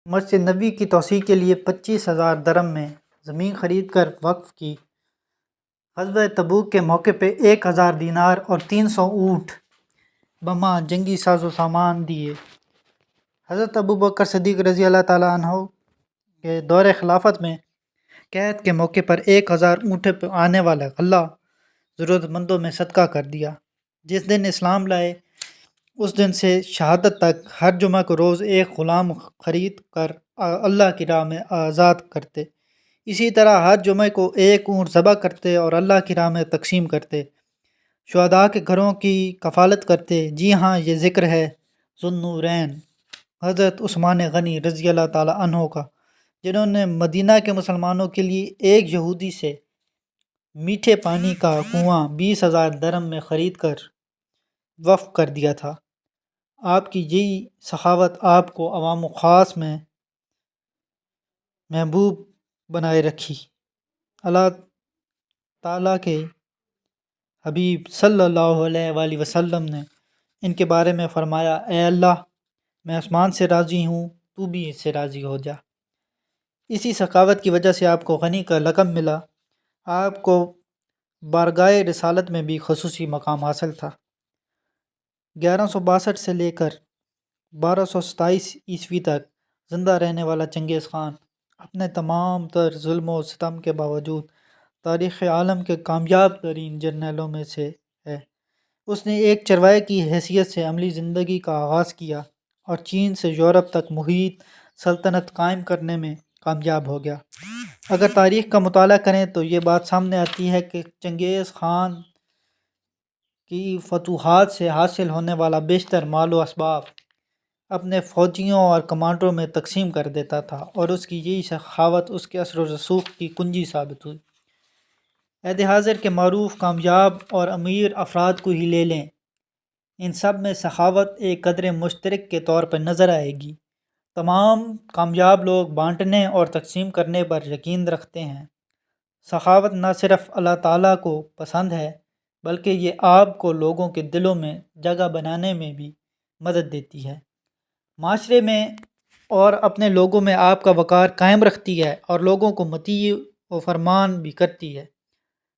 مسجد نبوی کی توسیع کے لیے 25,000 درہم میں زمین خرید کر وقف کی۔ غزوہ تبوک کے موقع پہ 1,000 دینار اور 300 اونٹ بما جنگی ساز و سامان دیے۔ حضرت ابوبکر صدیق رضی اللہ تعالیٰ عنہ کے دور خلافت میں قحط کے موقع پر 1,000 اونٹیں پہ آنے والا غلہ ضرورت مندوں میں صدقہ کر دیا۔ جس دن اسلام لائے اس دن سے شہادت تک ہر جمعہ کو روز ایک غلام خرید کر اللہ کی راہ میں آزاد کرتے۔ اسی طرح ہر جمعہ کو ایک اونٹ ذبح کرتے اور اللہ کی راہ میں تقسیم کرتے۔ شہداء کے گھروں کی کفالت کرتے۔ جی ہاں، یہ ذکر ہے ذو النورین حضرت عثمان غنی رضی اللہ تعالیٰ عنہ کا، جنہوں نے مدینہ کے مسلمانوں کے لیے ایک یہودی سے میٹھے پانی کا کنواں 20,000 درہم میں خرید کر وقف کر دیا تھا۔ آپ کی یہی سخاوت آپ کو عوام و خاص میں محبوب بنائے رکھی۔ اللہ تعالیٰ کے حبیب صلی اللہ علیہ وآلہ وسلم نے ان کے بارے میں فرمایا، اے اللہ، میں آسمان سے راضی ہوں، تو بھی اس سے راضی ہو جا۔ اسی سخاوت کی وجہ سے آپ کو غنی کا لقب ملا۔ آپ کو بارگاہ رسالت میں بھی خصوصی مقام حاصل تھا۔ 1162 سے لے کر 1227 عیسوی تک زندہ رہنے والا چنگیز خان اپنے تمام تر ظلم و ستم کے باوجود تاریخ عالم کے کامیاب ترین جرنیلوں میں سے ہے۔ اس نے ایک چرواہے کی حیثیت سے عملی زندگی کا آغاز کیا اور چین سے یورپ تک محیط سلطنت قائم کرنے میں کامیاب ہو گیا۔ اگر تاریخ کا مطالعہ کریں تو یہ بات سامنے آتی ہے کہ چنگیز خان کی فتوحات سے حاصل ہونے والا بیشتر مال و اسباب اپنے فوجیوں اور کمانڈروں میں تقسیم کر دیتا تھا، اور اس کی یہی سخاوت اس کے اثر و رسوخ کی کنجی ثابت ہوئی۔ عہد حاضر کے معروف، کامیاب اور امیر افراد کو ہی لے لیں، ان سب میں سخاوت ایک قدر مشترک کے طور پر نظر آئے گی۔ تمام کامیاب لوگ بانٹنے اور تقسیم کرنے پر یقین رکھتے ہیں۔ سخاوت نہ صرف اللہ تعالیٰ کو پسند ہے بلکہ یہ آپ کو لوگوں کے دلوں میں جگہ بنانے میں بھی مدد دیتی ہے، معاشرے میں اور اپنے لوگوں میں آپ کا وقار قائم رکھتی ہے اور لوگوں کو مطیع و فرمان بھی کرتی ہے۔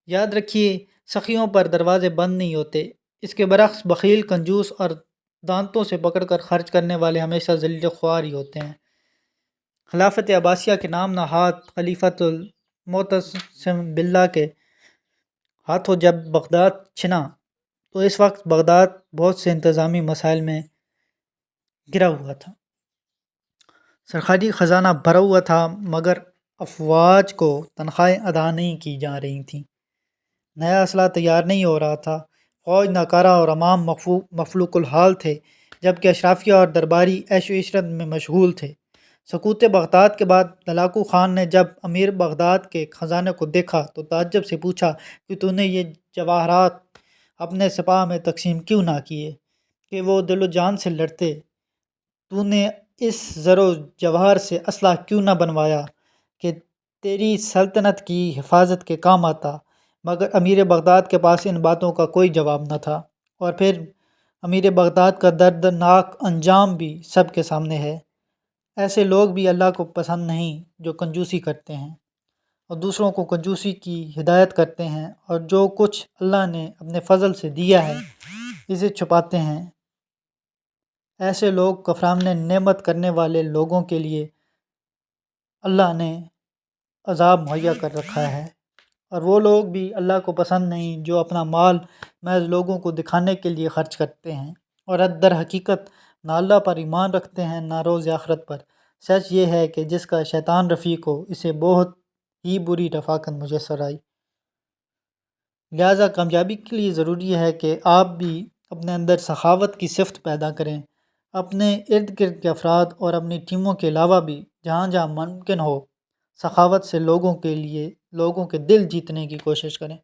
یاد رکھیے، سخیوں پر دروازے بند نہیں ہوتے۔ اس کے برعکس بخیل، کنجوس اور دانتوں سے پکڑ کر خرچ کرنے والے ہمیشہ ذلیل خوار ہی ہوتے ہیں۔ خلافت عباسیہ کے نام نہاد خلیفۃ المعتصم باللہ کے ہاتھوں جب بغداد چھنا تو اس وقت بغداد بہت سے انتظامی مسائل میں گھرا ہوا تھا۔ سرکاری خزانہ بھرا ہوا تھا مگر افواج کو تنخواہیں ادا نہیں کی جا رہی تھیں، نیا اسلحہ تیار نہیں ہو رہا تھا، فوج ناکارہ اور عوام مفلوق الحال تھے، جبکہ اشرافیہ اور درباری عیش و عشرت میں مشغول تھے۔ سقوط بغداد کے بعد لڑاکو خان نے جب امیر بغداد کے خزانے کو دیکھا تو تعجب سے پوچھا کہ تو نے یہ جواہرات اپنے سپاہ میں تقسیم کیوں نہ کیے کہ وہ دل و جان سے لڑتے؟ تو نے اس زر و جواہر سے اسلحہ کیوں نہ بنوایا کہ تیری سلطنت کی حفاظت کے کام آتا؟ مگر امیر بغداد کے پاس ان باتوں کا کوئی جواب نہ تھا، اور پھر امیر بغداد کا دردناک انجام بھی سب کے سامنے ہے۔ ایسے لوگ بھی اللہ کو پسند نہیں جو کنجوسی کرتے ہیں اور دوسروں کو کنجوسی کی ہدایت کرتے ہیں، اور جو کچھ اللہ نے اپنے فضل سے دیا ہے اسے چھپاتے ہیں۔ ایسے لوگ کفران نعمت کرنے والے لوگوں کے لیے اللہ نے عذاب مہیا کر رکھا ہے، اور وہ لوگ بھی اللہ کو پسند نہیں جو اپنا مال محض لوگوں کو دکھانے کے لیے خرچ کرتے ہیں اور در حقیقت نہ اللہ پر ایمان رکھتے ہیں نہ روز آخرت پر۔ سچ یہ ہے کہ جس کا شیطان رفیق ہو اسے بہت ہی بری رفاقت میسر آئی۔ لہٰذا کامیابی کے لیے ضروری ہے کہ آپ بھی اپنے اندر سخاوت کی صفت پیدا کریں، اپنے ارد گرد کے افراد اور اپنی ٹیموں کے علاوہ بھی جہاں جہاں ممکن ہو سخاوت سے لوگوں کے دل جیتنے کی کوشش کریں۔